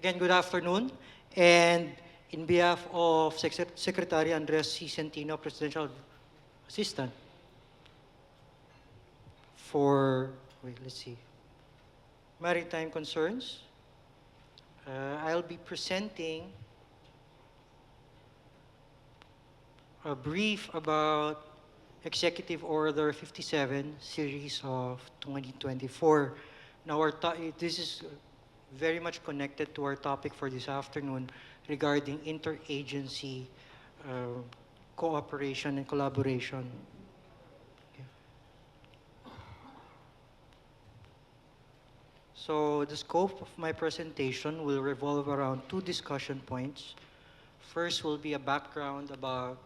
Again, good afternoon. And in behalf of Secretary Andres C. Centino, Presidential Assistant, for, wait, let's see, maritime concerns, I'll be presenting a brief about Executive Order 57, Series of 2024. Now, this is very much connected to our topic for this afternoon regarding interagency cooperation and collaboration. Okay. So the scope of my presentation will revolve around two discussion points. First will be a background about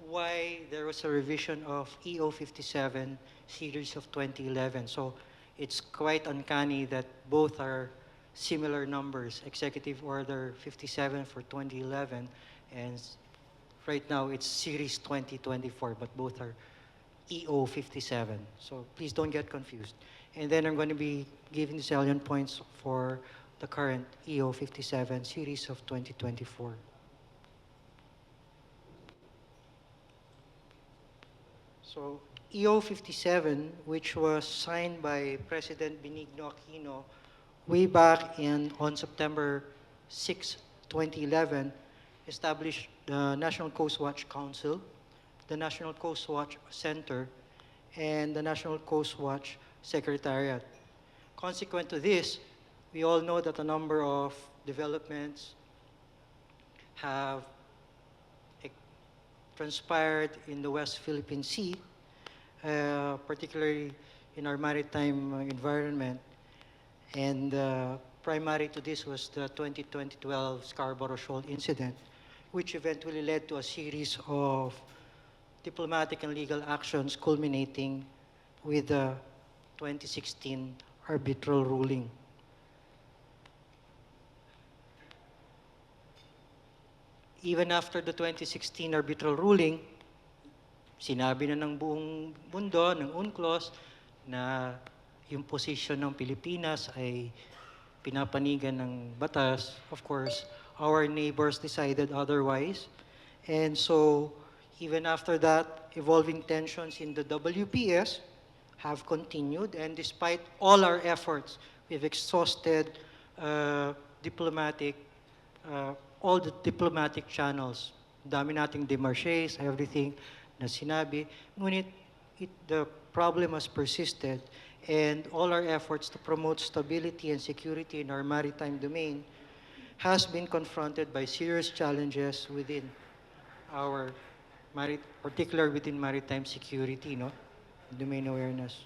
why there was a revision of EO 57 series of 2011. So it's quite uncanny that both are similar numbers, Executive Order 57 for 2011, and right now it's Series 2024, but both are EO 57. So please don't get confused. And then I'm going to be giving the salient points for the current EO 57 Series of 2024. So EO 57, which was signed by President Benigno Aquino way back on September 6, 2011, established the National Coast Watch Council, the National Coast Watch Center, and the National Coast Watch Secretariat. Consequent to this, we all know that a number of developments have transpired in the West Philippine Sea, particularly in our maritime environment. And primary to this was the 2012 Scarborough Shoal incident, which eventually led to a series of diplomatic and legal actions culminating with the 2016 arbitral ruling. Even after the 2016 arbitral ruling, sinabi na ng buong mundo, ng UNCLOS, na yung posisyon ng Pilipinas ay pinapanigan ng batas. Of course, our neighbors decided otherwise. And so, even after that, evolving tensions in the WPS have continued. And despite all our efforts, we've exhausted all the diplomatic channels. Dami nating demarches, everything na sinabi. Ngunit the problem has persisted, and all our efforts to promote stability and security in our maritime domain has been confronted by serious challenges within our, particularly within maritime security, no? Domain awareness.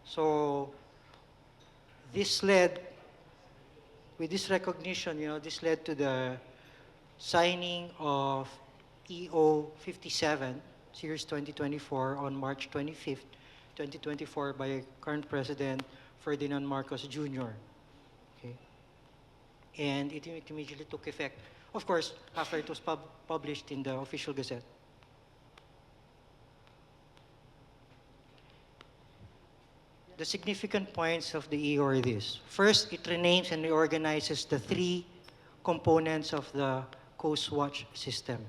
So this led, with this recognition, this led to the signing of EO 57, Series 2024, on March 25th, 2024, by current President Ferdinand Marcos Jr. Okay. And it immediately took effect, of course, after it was published in the official gazette. The significant points of the EO are this. First, it renames and reorganizes the three components of the Coast Watch system.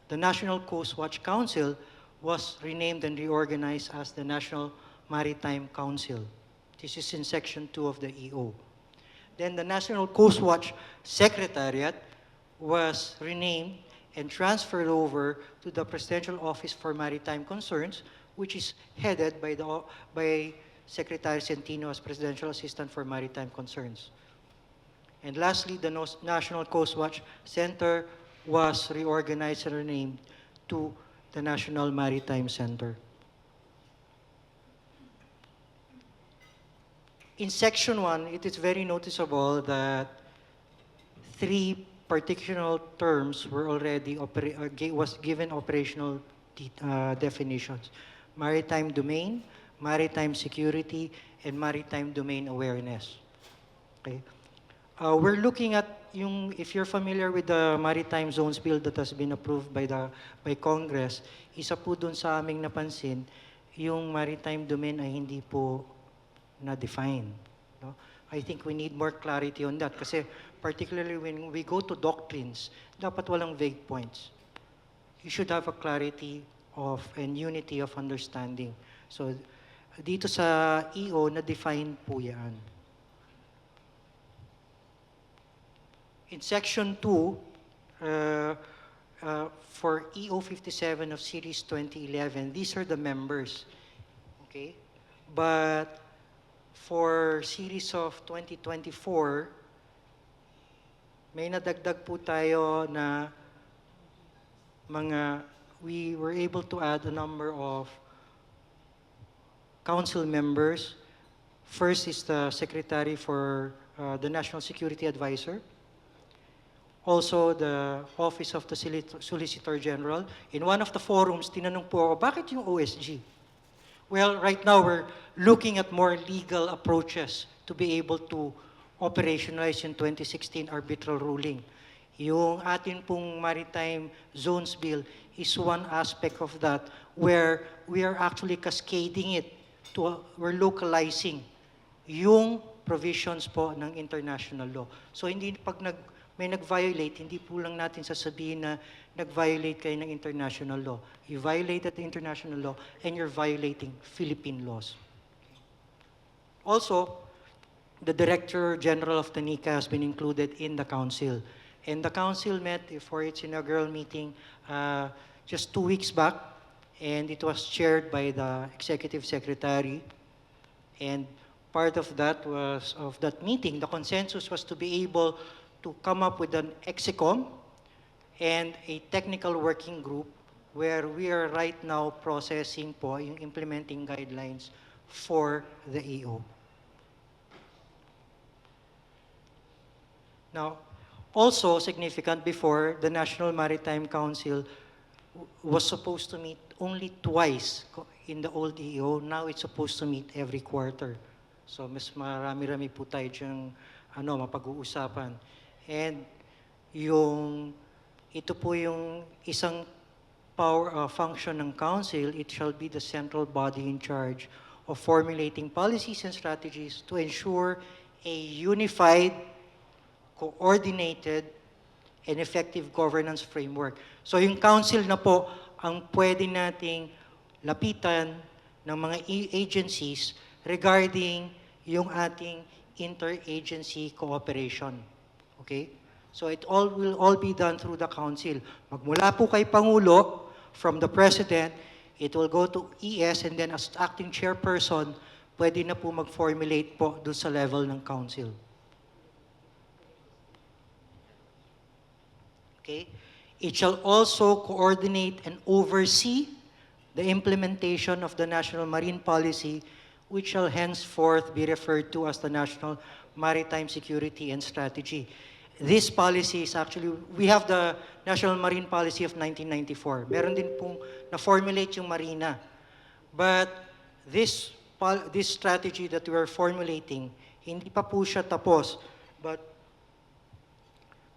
The National Coast Watch Council was renamed and reorganized as the National Maritime Council. This is in Section 2 of the EO. Then the National Coast Watch Secretariat was renamed and transferred over to the Presidential Office for Maritime Concerns, which is headed by Secretary Centino as Presidential Assistant for Maritime Concerns. And lastly, the National Coast Watch Center was reorganized and renamed to the National Maritime Center. In Section 1, it is very noticeable that three particular terms were already was given operational definitions: maritime domain, maritime security, and maritime domain awareness. Okay. We're looking at if you're familiar with the Maritime Zones Bill that has been approved by Congress, isa po dun sa aming napansin, yung maritime domain ay hindi po na-define. No? I think we need more clarity on that. Kasi particularly when we go to doctrines, dapat walang vague points. You should have a clarity of and unity of understanding. So, dito sa EO, na-define po yan. In Section 2, for EO 57 of Series 2011, these are the members. Okay? But for Series of 2024, may nadagdag po tayo na we were able to add a number of council members. First is the Secretary for the National Security Advisor. Also, the Office of the Solicitor General. In one of the forums, tinanong po ako, bakit yung OSG? Well, right now, we're looking at more legal approaches to be able to operationalize yung 2016 arbitral ruling. Yung atin pong Maritime Zones Bill is one aspect of that where we are actually cascading it to, we're localizing yung provisions po ng international law. So hindi pag may nag-violate, hindi po lang natin sasabihin na nag-violate kayo ng international law. You violated the international law and you're violating Philippine laws. Also, the Director General of the NICA has been included in the Council. And the Council met for its inaugural meeting just 2 weeks back, and it was chaired by the Executive Secretary. And part of that meeting, the consensus was to be able to come up with an EXICOM and a technical working group where we are right now processing po yung implementing guidelines for the EO. Now, also significant, before, the National Maritime Council was supposed to meet only twice in the old EO. Now it's supposed to meet every quarter. So mas marami-rami po tayo diyang mapag-uusapan. And ito po yung isang function ng Council. It shall be the central body in charge of formulating policies and strategies to ensure a unified, coordinated, and effective governance framework. So yung Council na po ang pwede nating lapitan ng mga agencies regarding yung ating interagency cooperation. Okay? So it will all be done through the Council. Magmula po kay Pangulo, from the President, it will go to ES, and then as acting chairperson, pwede na po mag-formulate po doon sa level ng Council. Okay? It shall also coordinate and oversee the implementation of the National Marine Policy, which shall henceforth be referred to as the National Maritime Security and Strategy. This policy is actually, we have the National Marine Policy of 1994. Meron din pong na-formulate yung Marina. But this strategy that we are formulating, hindi pa po siya tapos. But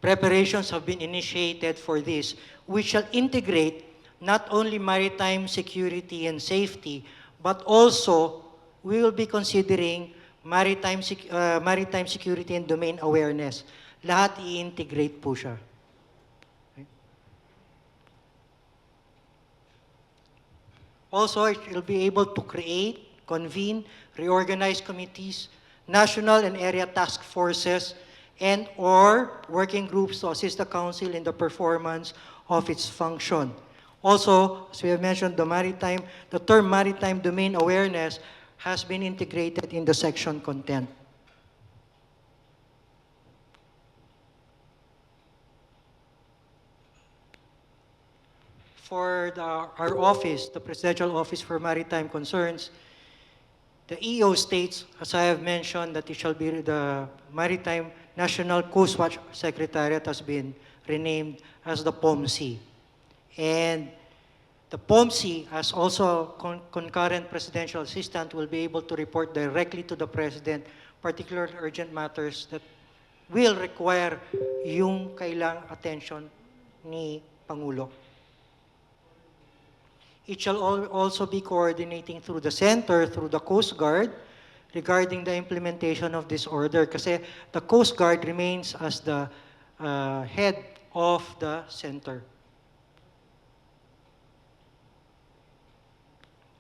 preparations have been initiated for this, which shall integrate not only maritime security and safety, but also we will be considering maritime security and domain awareness. Lahat i-integrate po siya. Okay. Also, it will be able to create, convene, reorganize committees, national and area task forces, and or working groups to assist the Council in the performance of its function. Also, as we have mentioned, the term maritime domain awareness has been integrated in the section content. For our office, the Presidential Office for Maritime Concerns, the EO states, as I have mentioned, that it shall be the Maritime National Coast Watch Secretariat has been renamed as the POMC. And the POMC, as also concurrent presidential assistant, will be able to report directly to the President, particularly urgent matters that will require yung kailang attention ni Pangulo. It shall also be coordinating through the center, through the Coast Guard, regarding the implementation of this order. Kasi the Coast Guard remains as the head of the center.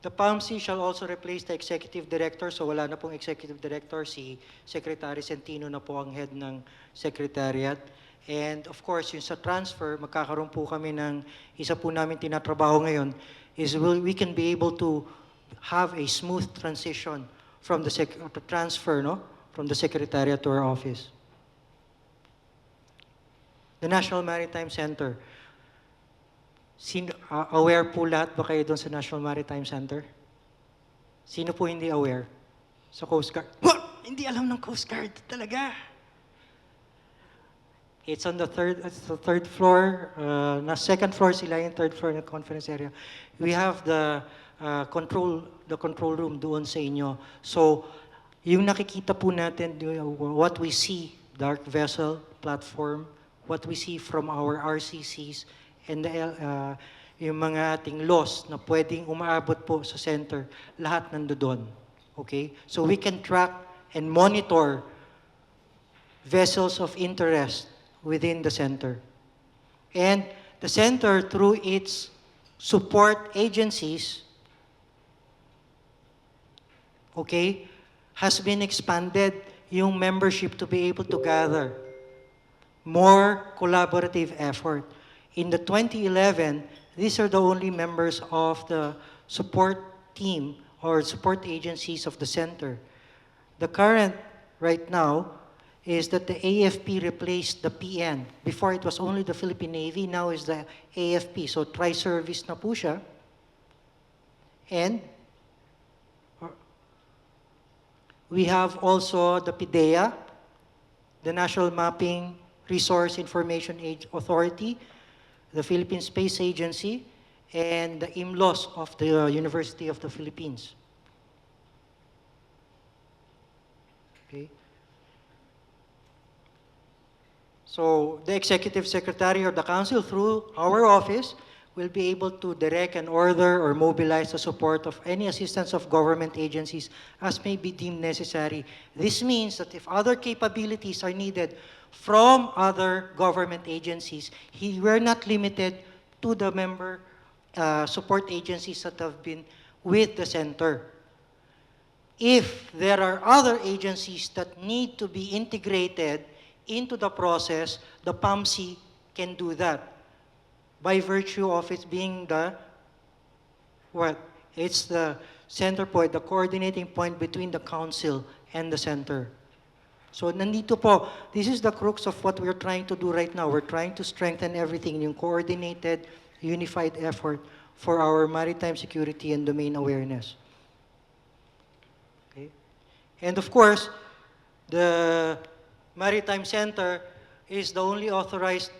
The PAMC shall also replace the executive director. So wala na pong executive director. Si Secretary Centino na po ang head ng secretariat. And of course, yung sa transfer, magkakaroon po kami ng isa po namin tinatrabaho ngayon is we can be able to have a smooth transition from the transfer, no, from the secretariat to our office. The National Maritime Center. Aware po lahat ba kayo doon sa National Maritime Center? Sino po hindi aware? Sa Coast Guard? Hindi alam ng Coast Guard talaga. It's on the third floor. Second floor sila, yung third floor ng conference area. We have the control room doon sa inyo. So, yung nakikita po natin, what we see, dark vessel platform, what we see from our RCCs, and yung mga ating laws na pwedeng umaabot po sa center, lahat nandoon. Okay? So we can track and monitor vessels of interest within the center. And the center, through its support agencies, okay, has been expanded yung membership to be able to gather more collaborative effort. In the 2011, these are the only members of the support team or support agencies of the center. The current, right now, is that the AFP replaced the PN. Before it was only the Philippine Navy, now is the AFP. So tri-service na po siya. And we have also the PIDEA, the National Mapping Resource Information Authority, the Philippine Space Agency, and the IMLOS of the University of the Philippines. Okay. So the Executive Secretary or the Council, through our office, will be able to direct and order or mobilize the support of any assistance of government agencies as may be deemed necessary. This means that if other capabilities are needed from other government agencies, we're not limited to the member support agencies that have been with the center. If there are other agencies that need to be integrated into the process, the PAMC can do that by virtue of it being the, it's the center point, the coordinating point between the council and the center. So nandito po, this is the crux of what we're trying to do right now. We're trying to strengthen everything, yung coordinated, unified effort for our maritime security and domain awareness. Okay? And of course, the Maritime Center is the only authorized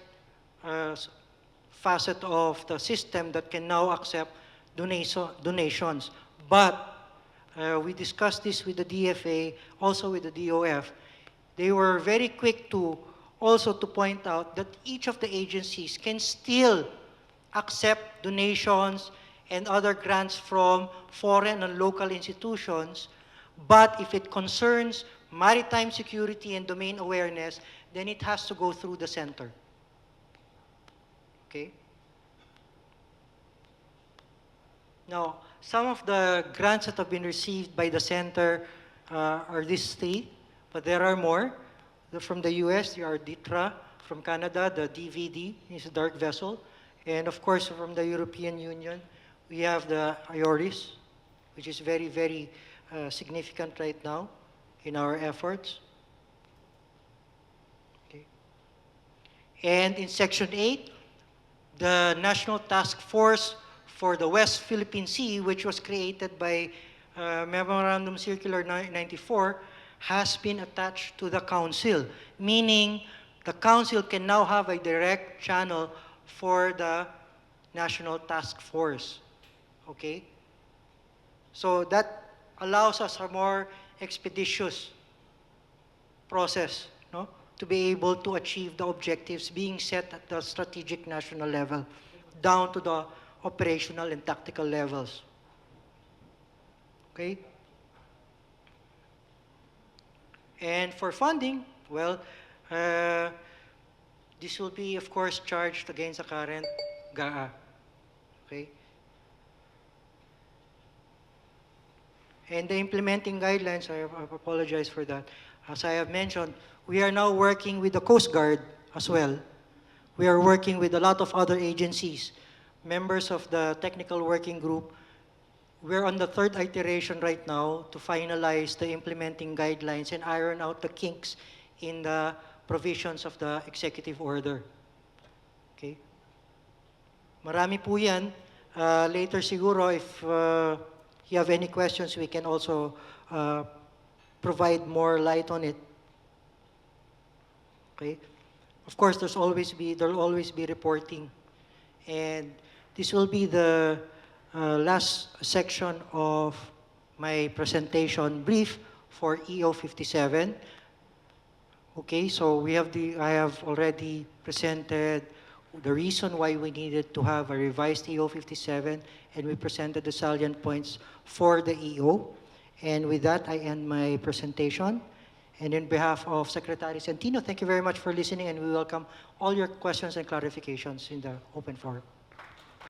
facet of the system that can now accept donations. But we discussed this with the DFA, also with the DOF. They were very quick to also to point out that each of the agencies can still accept donations and other grants from foreign and local institutions, but if it concerns maritime security and domain awareness, then it has to go through the center. Okay? Now, some of the grants that have been received by the center are these three, but there are more. From the US, there are DITRA. From Canada, the DVD is a dark vessel. And of course, from the European Union, we have the IORIS, which is very, very significant right now in our efforts. Okay. And in Section 8, the National Task Force for the West Philippine Sea, which was created by Memorandum Circular 94, has been attached to the Council, meaning the Council can now have a direct channel for the National Task Force. Okay? So that allows us a more expeditious process, no? To be able to achieve the objectives being set at the strategic national level, down to the operational and tactical levels. Okay? And for funding, well, this will be, of course, charged against the current GAA. Okay? And the implementing guidelines, I apologize for that. As I have mentioned, we are now working with the Coast Guard as well. We are working with a lot of other agencies, members of the technical working group. We're on the third iteration right now to finalize the implementing guidelines and iron out the kinks in the provisions of the executive order. Okay? Marami po yan. Later siguro, if you have any questions, we can also provide more light on it. Okay? Of course, there'll always be reporting. And this will be the last section of my presentation brief for EO 57. Okay, so I have already presented the reason why we needed to have a revised EO 57, and we presented the salient points for the EO. And with that, I end my presentation. And in behalf of Secretary Centino, thank you very much for listening, and we welcome all your questions and clarifications in the open forum.